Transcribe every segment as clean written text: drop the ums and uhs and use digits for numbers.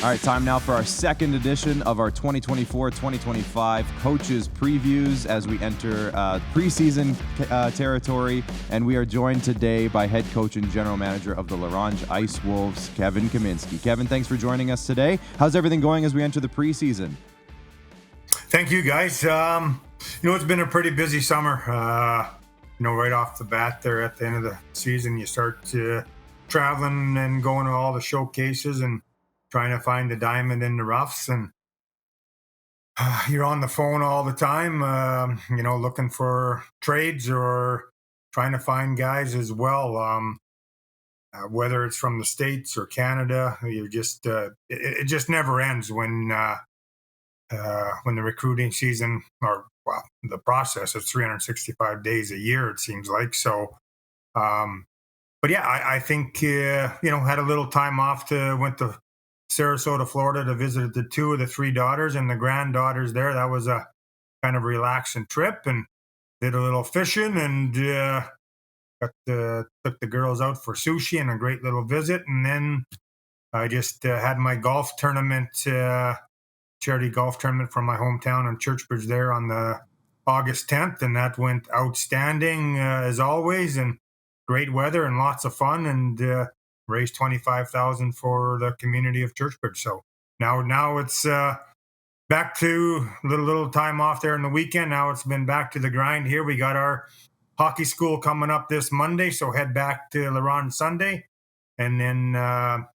All right, time now for our second edition of our 2024-2025 Coaches Previews as we enter preseason territory. And we are joined today by head coach and general manager of the Ronge Ice Wolves, Kevin Kaminski. Kevin, thanks for joining us today. How's everything going as we enter the preseason? Thank you, guys. It's been a pretty busy summer. Right off the bat there at the end of the season, you start traveling and going to all the showcases and trying to find the diamond in the roughs, and you're on the phone all the time, looking for trades or trying to find guys as well. Whether it's from the States or Canada, you just it just never ends when the recruiting season the process is 365 days a year, it seems like. So, but yeah, I think had a little time off went to Sarasota, Florida to visit the two of the three daughters and the granddaughters there. That was a kind of relaxing trip, and did a little fishing and took the girls out for sushi and a great little visit. And then I just had my golf tournament, charity golf tournament from my hometown in Churchbridge there on the August 10th. And that went outstanding as always, and great weather and lots of fun, and raised $25,000 for the community of Churchbridge. So now it's back to little time off there in the weekend. Now it's been back to the grind here. We got our hockey school coming up this Monday, so head back to La Ronge Sunday, and then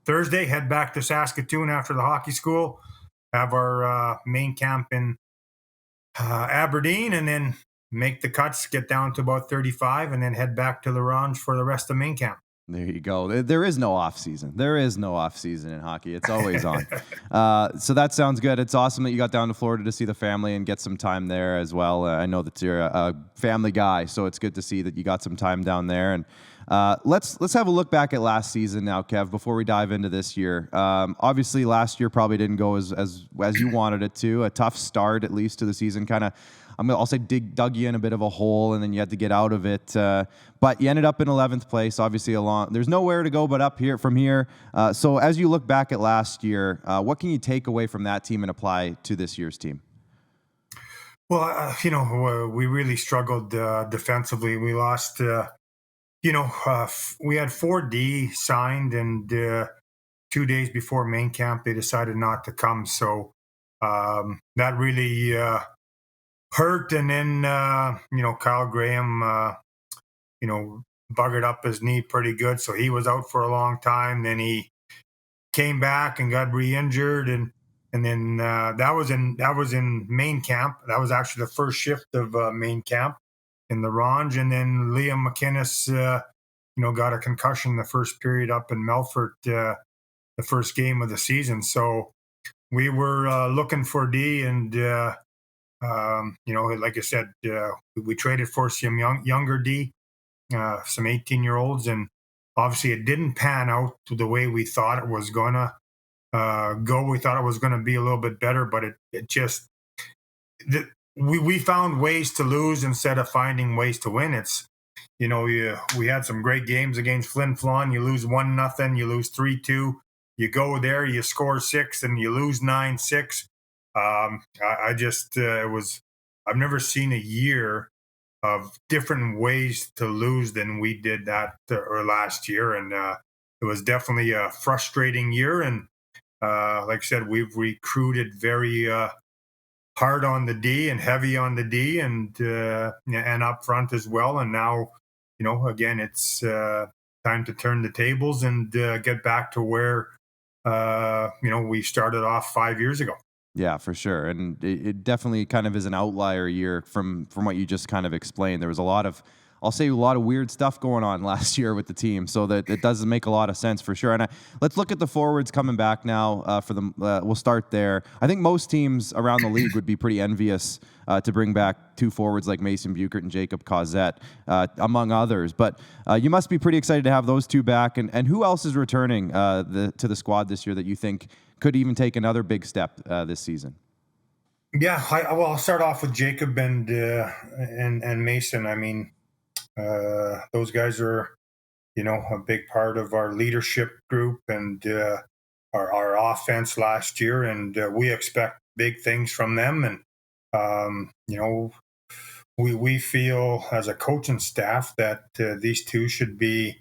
Thursday head back to Saskatoon after the hockey school. Have our main camp in Aberdeen, and then make the cuts, get down to about 35, and then head back to La Ronge for the rest of main camp. There you go. There is no off season. There is no off season in hockey. It's always on. So that sounds good. It's awesome that you got down to Florida to see the family and get some time there as well. I know that you're a family guy, so it's good to see that you got some time down there. And let's have a look back at last season now, Kev, before we dive into this year. Obviously, last year probably didn't go as you wanted it to. A tough start, at least, to the season. Kind of, I'll say dug you in a bit of a hole, and then you had to get out of it. But you ended up in 11th place. Obviously, there's nowhere to go but up here from here. So as you look back at last year, what can you take away from that team and apply to this year's team? Well, we really struggled defensively. We lost. We had 4D signed, and 2 days before main camp, they decided not to come. So that really hurt. And then, Kyle Graham, buggered up his knee pretty good. So he was out for a long time. Then he came back and got re-injured. And then that was in main camp. That was actually the first shift of main camp in the Ronge. And then Liam McInnes, got a concussion the first period up in Melfort, the first game of the season. So we were looking for D, and like I said, we traded for some younger D, some 18-year-olds, and obviously it didn't pan out the way we thought it was gonna go. We thought it was gonna be a little bit better, but it just we found ways to lose instead of finding ways to win. It's we had some great games against Flin Flon. You lose 1-0, you lose 3-2. You go there, you score 6, and you lose 9-6. I've never seen a year of different ways to lose than we did that or last year, and it was definitely a frustrating year. And like I said, we've recruited very hard on the D and heavy on the D, and up front as well. And now, again, it's time to turn the tables and get back to where we started off 5 years ago. Yeah, for sure. And it definitely kind of is an outlier year from what you just kind of explained. There was a lot of weird stuff going on last year with the team, so that it doesn't make a lot of sense for sure. And let's look at the forwards coming back now. We'll start there. I think most teams around the league would be pretty envious to bring back two forwards like Mason Buchert and Jacob Causette, among others. But you must be pretty excited to have those two back. And who else is returning to the squad this year that you think could even take another big step this season? Yeah, I'll start off with Jacob and Mason. I mean, those guys are, a big part of our leadership group, and our offense last year, and we expect big things from them. And you know, we feel as a coaching staff that these two should be,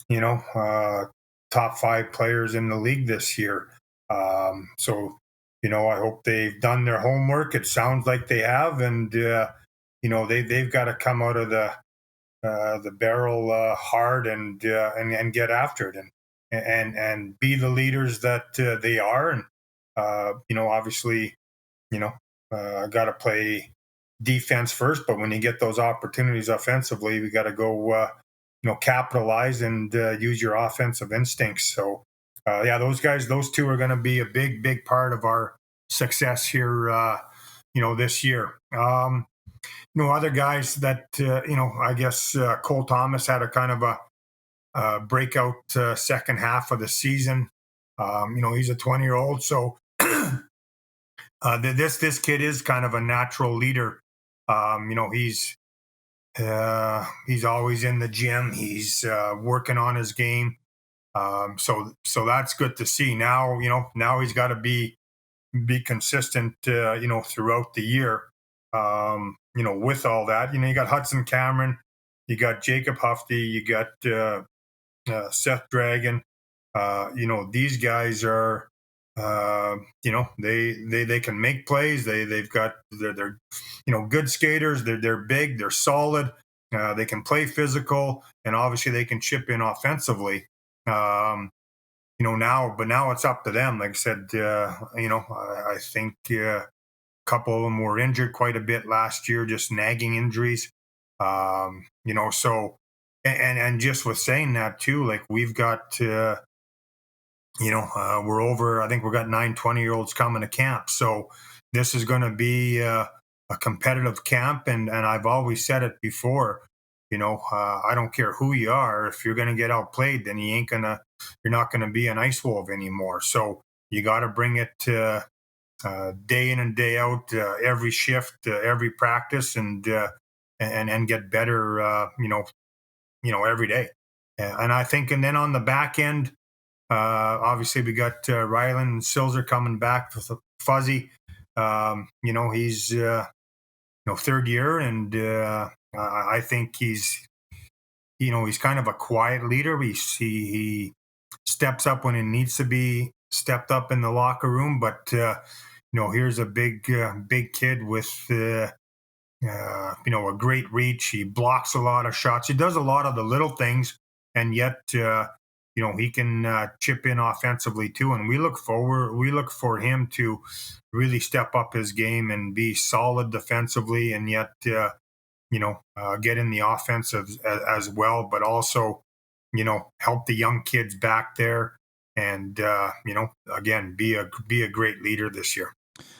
top five players in the league this year. So, I hope they've done their homework. It sounds like they have, and they've got to come out of the barrel hard and get after it and be the leaders that they are. And obviously, got to play defense first, but when you get those opportunities offensively, we got to go capitalize and use your offensive instincts. So yeah, those two are going to be a big part of our success here this year. Other guys that I guess Cole Thomas had a kind of a breakout second half of the season. He's a 20-year-old, so this kid is kind of a natural leader. He's always in the gym. He's working on his game. So that's good to see. Now he's got to be consistent. Throughout the year. With all that, you got Hudson Cameron, you got Jacob Hufty, you got Seth Dragon. These guys are. They can make plays. They've got they're good skaters. They're big. They're solid. They can play physical, and obviously they can chip in offensively. Now it's up to them. Like I said, I think a couple of them were injured quite a bit last year, just nagging injuries. So and just with saying that too, like we've got. We're over, I think we've got 9 20-year-olds coming to camp. So this is going to be a competitive camp. And I've always said it before, I don't care who you are. If you're going to get outplayed, then you're not going to be an ice wolf anymore. So you got to bring it day in and day out, every shift, every practice, and get better, every day. And I think, and then on the back end, obviously, we got Rylan and Silzer coming back with Fuzzy. He's third year, and I think he's kind of a quiet leader. He steps up when it needs to be stepped up in the locker room. But here's a big kid with a great reach. He blocks a lot of shots. He does a lot of the little things, and yet. He can chip in offensively too, and we look for him to really step up his game and be solid defensively, and yet get in the offensive as well, but also help the young kids back there, and again be a great leader this year.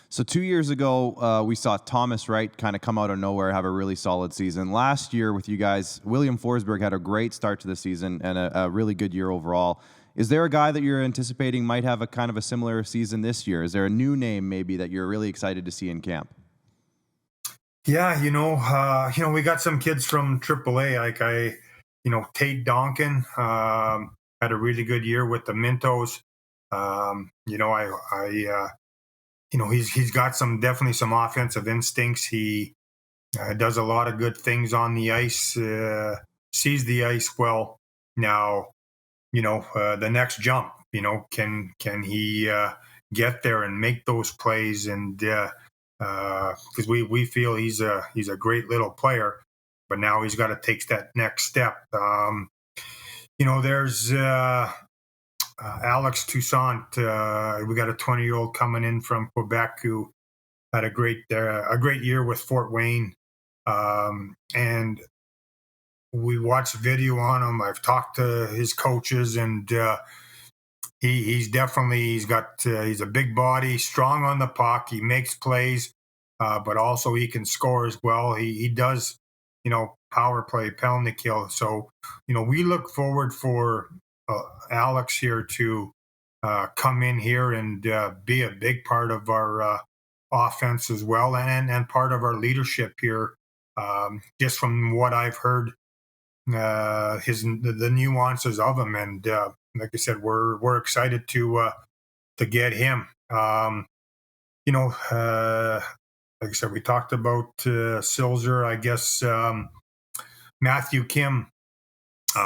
So 2 years ago, we saw Thomas Wright kind of come out of nowhere, have a really solid season. Last year with you guys, William Forsberg had a great start to the season and a really good year overall. Is there a guy that you're anticipating might have a kind of a similar season this year? Is there a new name maybe that you're really excited to see in camp? Yeah, we got some kids from AAA, like Tate Donkin had a really good year with the Mintos. He's got definitely some offensive instincts. He does a lot of good things on the ice, sees the ice well. Now, the next jump, can he get there and make those plays? And because we feel he's a great little player, but now he's got to take that next step. There's Alex Toussaint. We got a 20-year-old coming in from Quebec who had a great year with Fort Wayne, and we watched video on him. I've talked to his coaches, and he's a big body, strong on the puck. He makes plays, but also he can score as well. He does, power play, penalty kill. So, we look forward for Alex here to come in here and be a big part of our offense as well, and part of our leadership here. Just from what I've heard, the nuances of him, and like I said, we're excited to get him. Like I said, we talked about Silzer. I guess Matthew Kim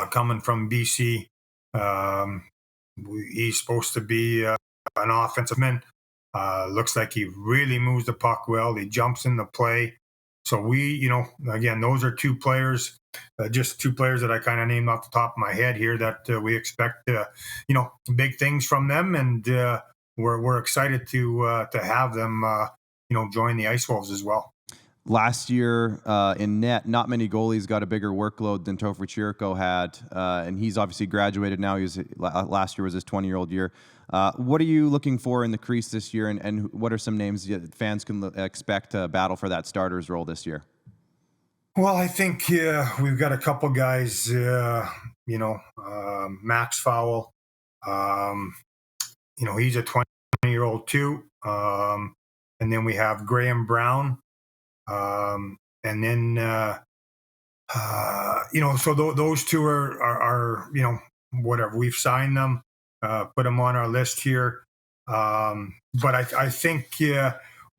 coming from BC. Um, he's supposed to be an offensive man. Looks like he really moves the puck well. He jumps in the play. So again, those are two players, just two players that I kind of named off the top of my head here that we expect, big things from them, and we're excited to have them, join the Ice Wolves as well. Last year in net, not many goalies got a bigger workload than Topher Chirko had, and he's obviously graduated now. Last year was his 20-year-old year. What are you looking for in the crease this year, and what are some names that fans can expect to battle for that starter's role this year? Well, I think we've got a couple guys, Max Fowle. He's a 20-year-old too. And then we have Graham Brown. And then, so those two are, whatever. We've signed them, put them on our list here. But I think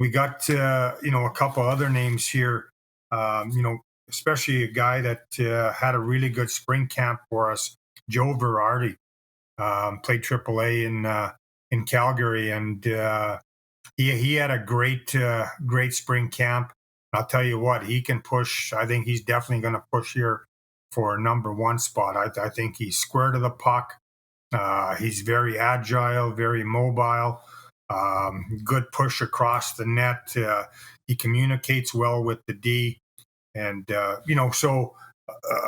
we got, a couple other names here, especially a guy that had a really good spring camp for us, Joe Verardi, played AAA in Calgary, and he had a great spring camp. I'll tell you what, he can push. I think he's definitely going to push here for a number one spot. I think he's square to the puck. He's very agile, very mobile, good push across the net. He communicates well with the D. And,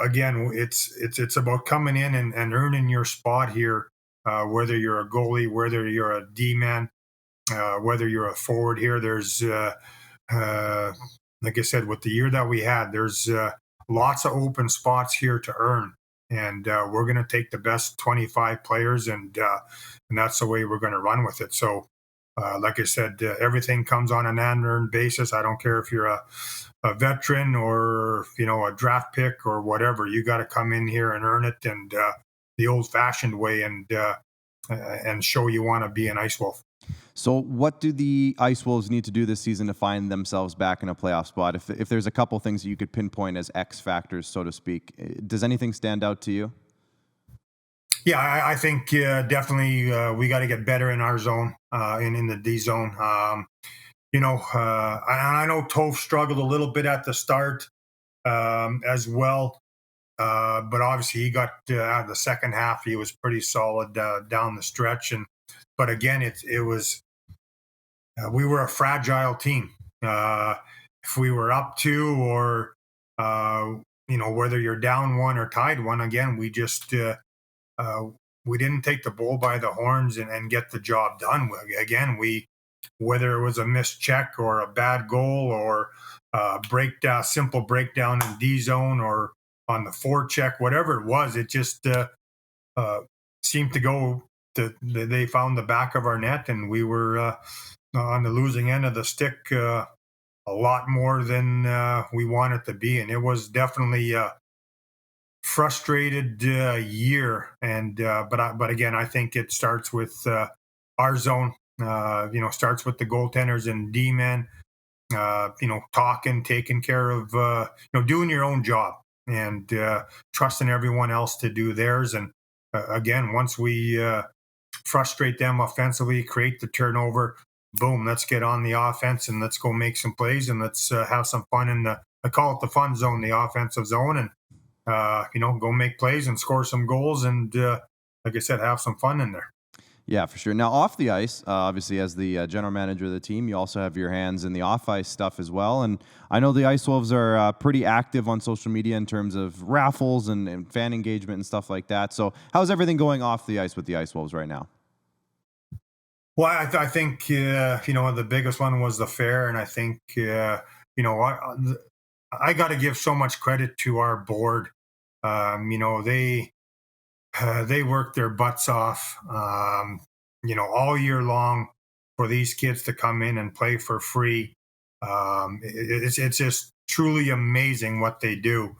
again, it's about coming in and earning your spot here, whether you're a goalie, whether you're a D-man, whether you're a forward here. There's like I said, with the year that we had, there's lots of open spots here to earn, and we're going to take the best 25 players, and that's the way we're going to run with it. So, like I said, everything comes on an unearned basis. I don't care if you're a veteran or a draft pick or whatever. You got to come in here and earn it, and the old-fashioned way, and show you want to be an Ice Wolf. So what do the Ice Wolves need to do this season to find themselves back in a playoff spot? If there's a couple things that you could pinpoint as X factors, so to speak, does anything stand out to you? Yeah, I think definitely we got to get better in our zone, in the D zone. I know Toph struggled a little bit at the start as well, but obviously he got out of the second half. He was pretty solid down the stretch, but again, it was we were a fragile team. If we were up two, or whether you're down one or tied one, again, we just we didn't take the bull by the horns and get the job done. Again, whether it was a missed check or a bad goal or simple breakdown in D zone or on the forecheck, whatever it was, it just seemed to go. They found the back of our net, and we were on the losing end of the stick a lot more than we wanted to be, and it was definitely a frustrated year. And but again, I think it starts with our zone. Starts with the goaltenders and D-men. Taking care of doing your own job, and trusting everyone else to do theirs. And again, once we frustrate them offensively, create the turnover, boom, let's get on the offense and let's go make some plays, and let's have some fun in I call it the fun zone, the offensive zone, and go make plays and score some goals, and like I said, have some fun in there. Yeah, for sure. Now, off the ice, obviously, as the general manager of the team, you also have your hands in the off-ice stuff as well. And I know the Ice Wolves are pretty active on social media in terms of raffles and fan engagement and stuff like that. So how's everything going off the ice with the Ice Wolves right now? Well, I think, the biggest one was the fair. And I think, I got to give so much credit to our board. They work their butts off, all year long for these kids to come in and play for free. It's just truly amazing what they do.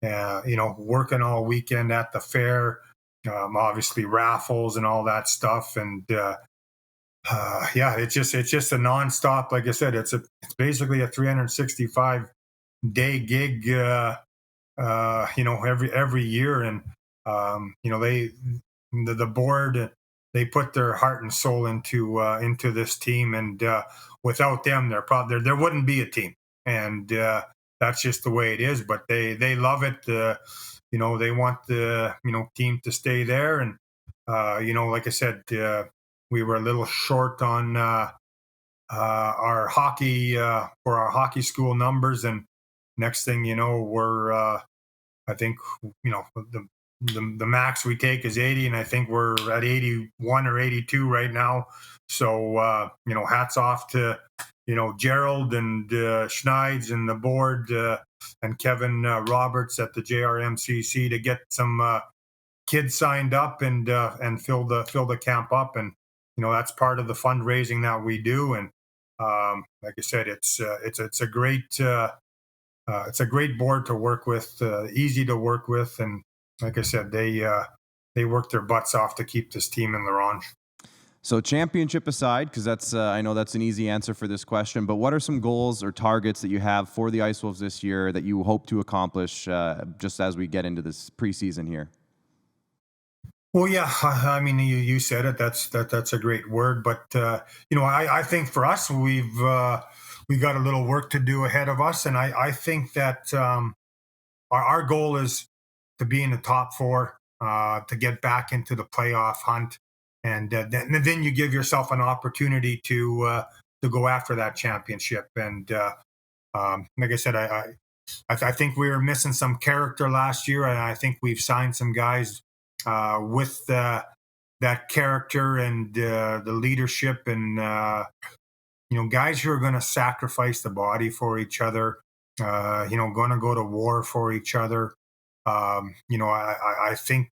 Working all weekend at the fair, obviously raffles and all that stuff. And yeah, it's just a nonstop. Like I said, it's basically a 365-day gig. Every year, and the board, they put their heart and soul into this team, and without them, there wouldn't be a team, and that's just the way it is. But they love it. They want the team to stay there, and like I said, we were a little short on our hockey for our hockey school numbers, and next thing you know, we're I think the max we take is 80, and I think we're at 81 or 82 right now. So hats off to Gerald and Schneids and the board, and Kevin Roberts at the JRMCC to get some kids signed up and fill the camp up, and that's part of the fundraising that we do. And like I said, it's a great. It's a great board to work with, easy to work with, and like I said, they work their butts off to keep this team in the Ronge. So championship aside, because that's I know that's an easy answer for this question, but what are some goals or targets that you have for the Ice Wolves this year that you hope to accomplish just as we get into this preseason here? Well, yeah, I mean, you said it. That's a great word, but I think for us, we got a little work to do ahead of us, and I think that our goal is to be in the top four, to get back into the playoff hunt, and then you give yourself an opportunity to go after that championship. And like I said, I think we were missing some character last year, and I think we've signed some guys with that character and the leadership, and guys who are going to sacrifice the body for each other, going to go to war for each other. I think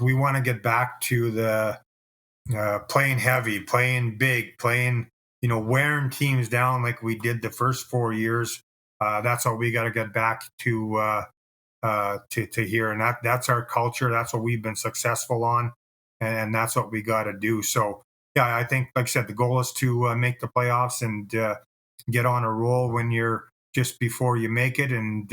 we want to get back to the playing heavy, playing big, playing, wearing teams down like we did the first 4 years. That's what we got to get back to here, and that's our culture. That's what we've been successful on, and that's what we got to do. So yeah, I think, like I said, the goal is to make the playoffs and get on a roll when you're just before you make it, and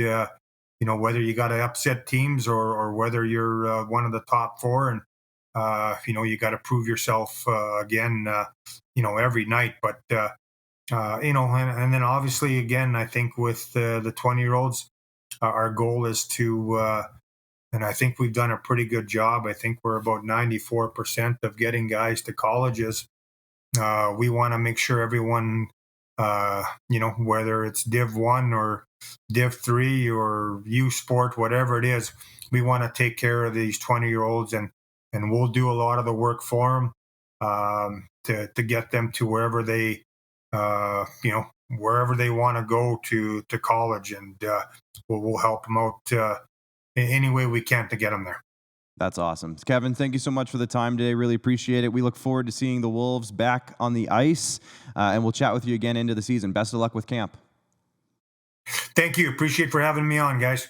whether you got to upset teams or whether you're one of the top four, and you got to prove yourself again, every night. But and then obviously again, I think with the 20-year-olds, our goal is to, and I think we've done a pretty good job. I think we're about 94% of getting guys to colleges. We want to make sure everyone, whether it's Div 1 or Div 3 or U Sport, whatever it is, we want to take care of these 20-year-olds, and we'll do a lot of the work for them to get them to wherever they, wherever they want to go to college, and we'll help them out any way we can to get them there. That's awesome. Kevin, thank you so much for the time today. Really appreciate it. We look forward to seeing the Wolves back on the ice, and we'll chat with you again into the season. Best of luck with camp. Thank you. Appreciate for having me on, guys.